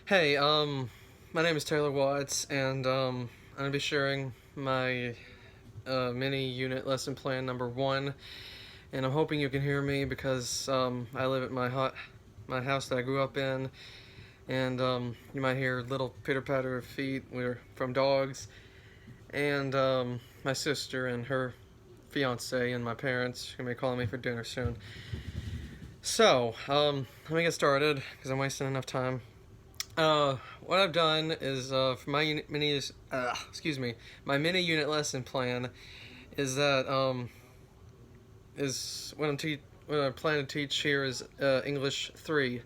Hey, my name is Taylor Watts, and I'm gonna be sharing my mini unit lesson plan number one. And I'm hoping you can hear me because I live at my house that I grew up in, and you might hear little pitter patter of feet. We're from dogs, and my sister and her fiance and my parents are gonna be calling me for dinner soon. So, let me get started because I'm wasting enough time. What I've done is for my my mini unit lesson plan is that is what I plan to teach here is English 3.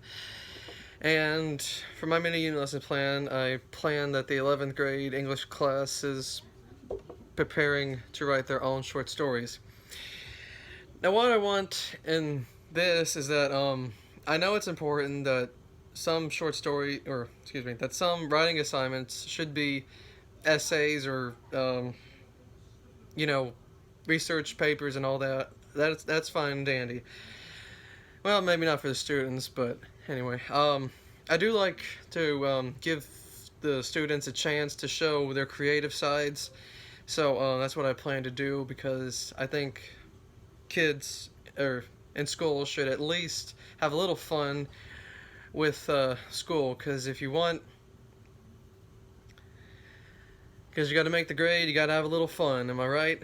And for my mini unit lesson plan, I plan that the 11th grade English class is preparing to write their own short stories. Now, what I want in this is that I know it's important that that some writing assignments should be essays or you know, research papers and all that. That's fine and dandy. Well, maybe not for the students, but anyway, I do like to give the students a chance to show their creative sides. So that's what I plan to do because I think kids or in school should at least have a little fun with school, because you got to make the grade, you got to have a little fun. Am I right?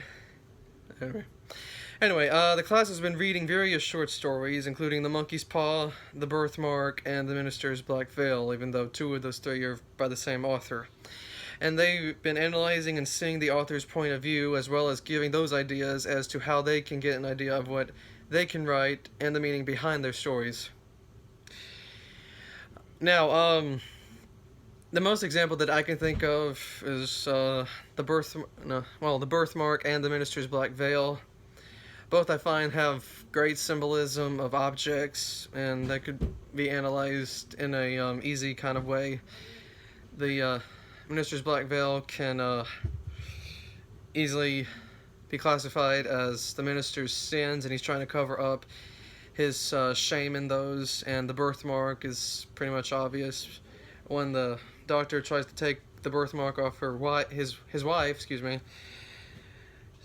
Anyway, the class has been reading various short stories, including The Monkey's Paw, The Birthmark, and The Minister's Black Veil, even though two of those three are by the same author. And they've been analyzing and seeing the author's point of view, as well as giving those ideas as to how they can get an idea of what they can write and the meaning behind their stories. Now, the most example that I can think of is the Birthmark and The Minister's Black Veil. Both I find have great symbolism of objects, and that could be analyzed in a easy kind of way. The Minister's Black Veil can easily be classified as the minister's sins, and he's trying to cover up his shame in those. And the birthmark is pretty much obvious. When the doctor tries to take the birthmark off his wife,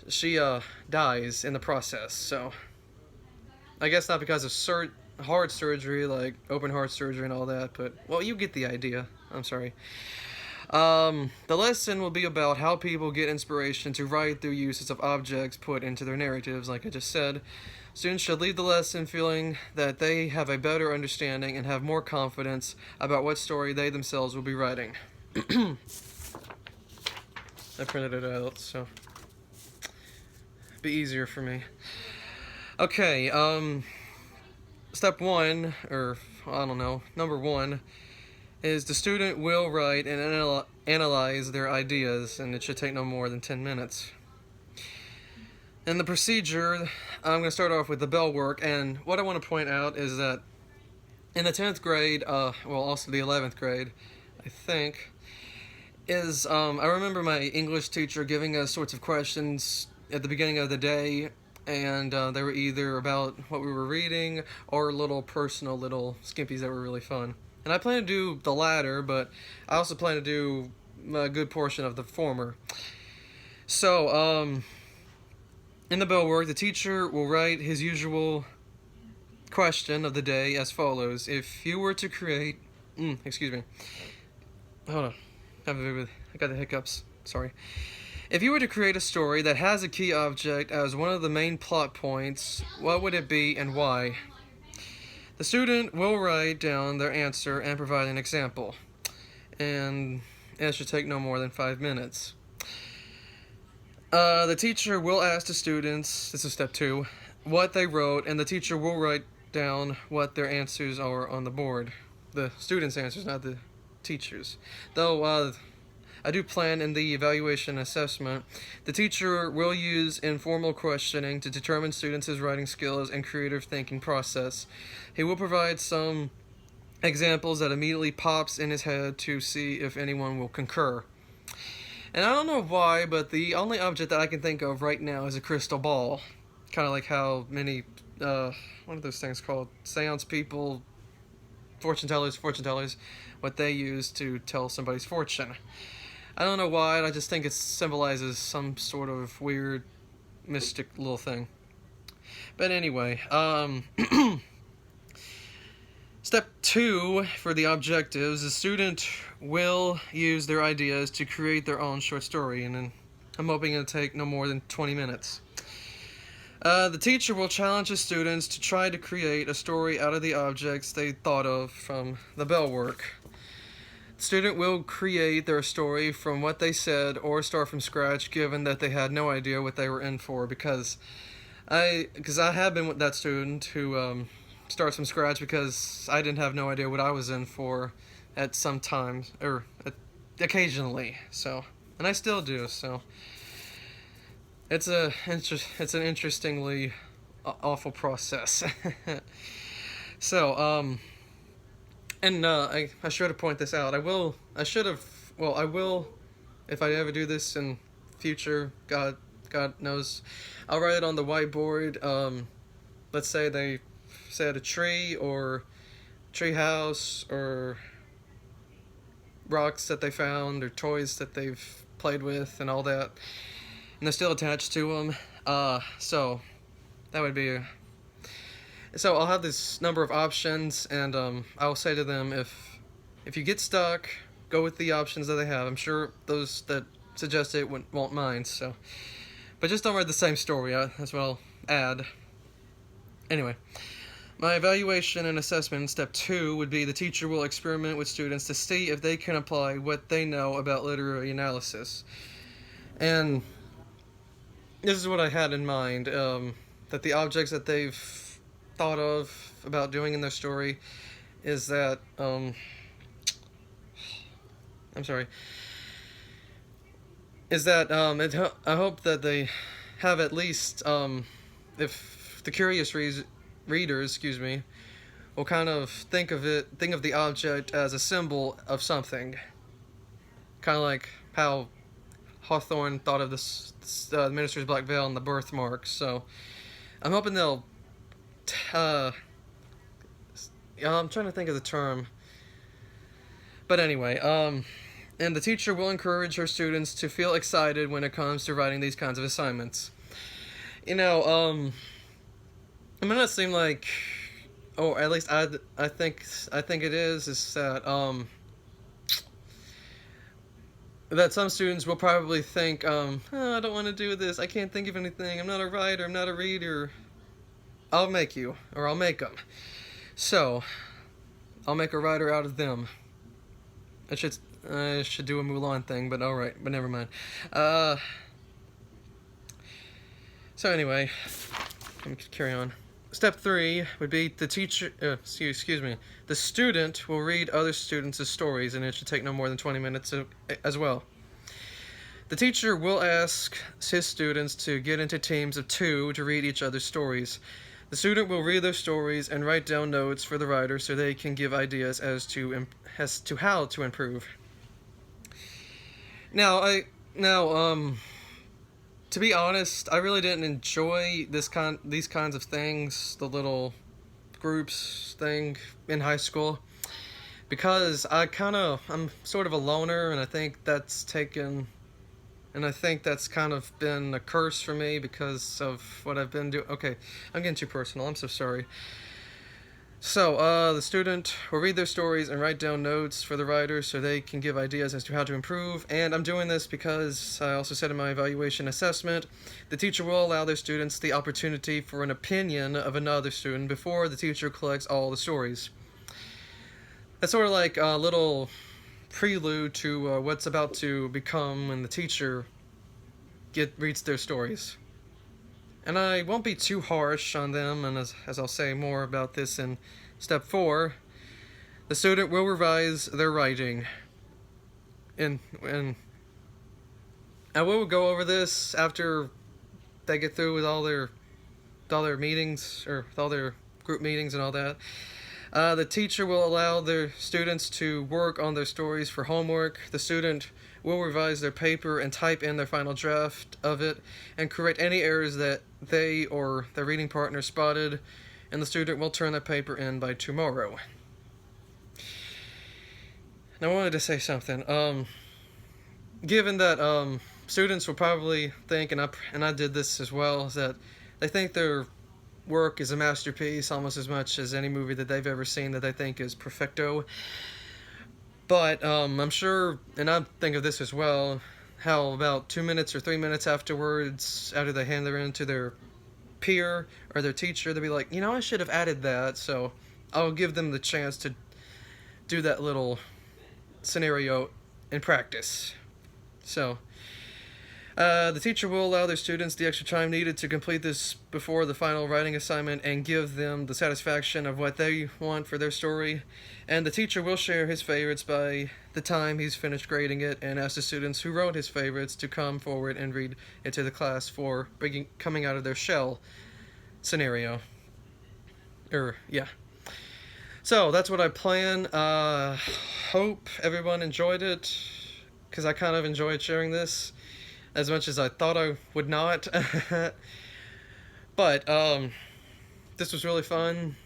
she dies in the process. So I guess not because of heart surgery, like open heart surgery and all that, but well, you get the idea. I'm sorry. The lesson will be about how people get inspiration to write through uses of objects put into their narratives, like I just said. Students should leave the lesson feeling that they have a better understanding and have more confidence about what story they themselves will be writing. I printed it out, so it'd be easier for me. Okay, step one, or I don't know, number one, is the student will write and analyze their ideas, and it should take no more than 10 minutes. In the procedure, I'm going to start off with the bell work, and what I want to point out is that in the 10th grade, also the 11th grade, I think, I remember my English teacher giving us sorts of questions at the beginning of the day, and they were either about what we were reading or little skimpies that were really fun. And I plan to do the latter, but I also plan to do a good portion of the former. So, in the bell work, the teacher will write his usual question of the day as follows. If you were to create... excuse me. Hold on. I got the hiccups. Sorry. If you were to create a story that has a key object as one of the main plot points, what would it be and why? The student will write down their answer and provide an example, and it should take no more than 5 minutes. The teacher will ask the students, this is step 2, what they wrote, and the teacher will write down what their answers are on the board. The students' answers, not the teachers. Though I do plan in the evaluation assessment, the teacher will use informal questioning to determine students' writing skills and creative thinking process. He will provide some examples that immediately pops in his head to see if anyone will concur. And I don't know why, but the only object that I can think of right now is a crystal ball. Kind of like how many, what are those things called? Seance people fortune tellers, what they use to tell somebody's fortune. I don't know why, I just think it symbolizes some sort of weird, mystic little thing. But anyway, step 2 for the objectives, the student will use their ideas to create their own short story, and I'm hoping it'll take no more than 20 minutes. The teacher will challenge the students to try to create a story out of the objects they thought of from the bell work. The student will create their story from what they said or start from scratch, given that they had no idea what they were in for, because I have been with that student who starts from scratch because I didn't have no idea what I was in for at some times, or occasionally, so, and I still do, so it's an interestingly awful process. So, and I should have pointed this out. I will, if I ever do this in future, God knows, I'll write it on the whiteboard. Let's say they said a tree or tree house or rocks that they found or toys that they've played with and all that, and they're still attached to them. So that would be so I'll have this number of options, and I'll say to them, if you get stuck, go with the options that they have. I'm sure those that suggest it won't mind, so, but just don't write the same story, as well add. Anyway, my evaluation and assessment step 2 would be the teacher will experiment with students to see if they can apply what they know about literary analysis. And this is what I had in mind, that the objects that they've thought of about doing in their story is that, I hope that they have at least, if the curious readers, will kind of think of the object as a symbol of something, kind of like how Hawthorne thought of the Minister's Black Veil and the birthmark. So I'm hoping they'll I'm trying to think of the term, but anyway, and the teacher will encourage her students to feel excited when it comes to writing these kinds of assignments. It may not seem like, or at least I think it is that that some students will probably think, oh, I don't want to do this, I can't think of anything, I'm not a writer, I'm not a reader. I'll make you, or I'll make them. So, I'll make a writer out of them. I should do a Mulan thing, but alright, but never mind. So anyway, let me carry on. Step 3 would be the teacher, the student will read other students' stories, and it should take no more than 20 minutes as well. The teacher will ask his students to get into teams of 2 to read each other's stories. The student will read their stories and write down notes for the writer so they can give ideas as to how to improve. Now, to be honest, I really didn't enjoy these kinds of things, the little groups thing in high school, because I'm sort of a loner, and I think that's kind of been a curse for me because of what I've been doing. Okay, I'm getting too personal, I'm so sorry. So, the student will read their stories and write down notes for the writer so they can give ideas as to how to improve, and I'm doing this because I also said in my evaluation assessment, the teacher will allow their students the opportunity for an opinion of another student before the teacher collects all the stories. That's sort of like a little prelude to what's about to become when the teacher reads their stories. And I won't be too harsh on them, and as I'll say more about this in step 4, the student will revise their writing. And I will go over this after they get through with all their meetings, or with all their group meetings and all that. The teacher will allow their students to work on their stories for homework. The student will revise their paper and type in their final draft of it and correct any errors that they or their reading partner spotted, and the student will turn their paper in by tomorrow. Now I wanted to say something. Given that students will probably think, and I did this as well, is that they think their work is a masterpiece almost as much as any movie that they've ever seen that they think is perfecto. But I'm sure, and I think of this as well, how about 2 minutes or 3 minutes afterwards, after they hand it in to their peer or their teacher, they'll be like, you know, I should have added that. So I'll give them the chance to do that little scenario in practice. So the teacher will allow their students the extra time needed to complete this before the final writing assignment and give them the satisfaction of what they want for their story. And the teacher will share his favorites by the time he's finished grading it and ask the students who wrote his favorites to come forward and read it to the class for coming out of their shell scenario. Yeah. So that's what I plan. Hope everyone enjoyed it, because I kind of enjoyed sharing this as much as I thought I would not. But this was really fun.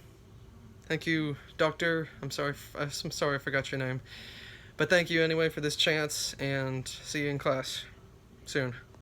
Thank you, Doctor. I'm sorry I forgot your name. But thank you anyway for this chance, and see you in class soon.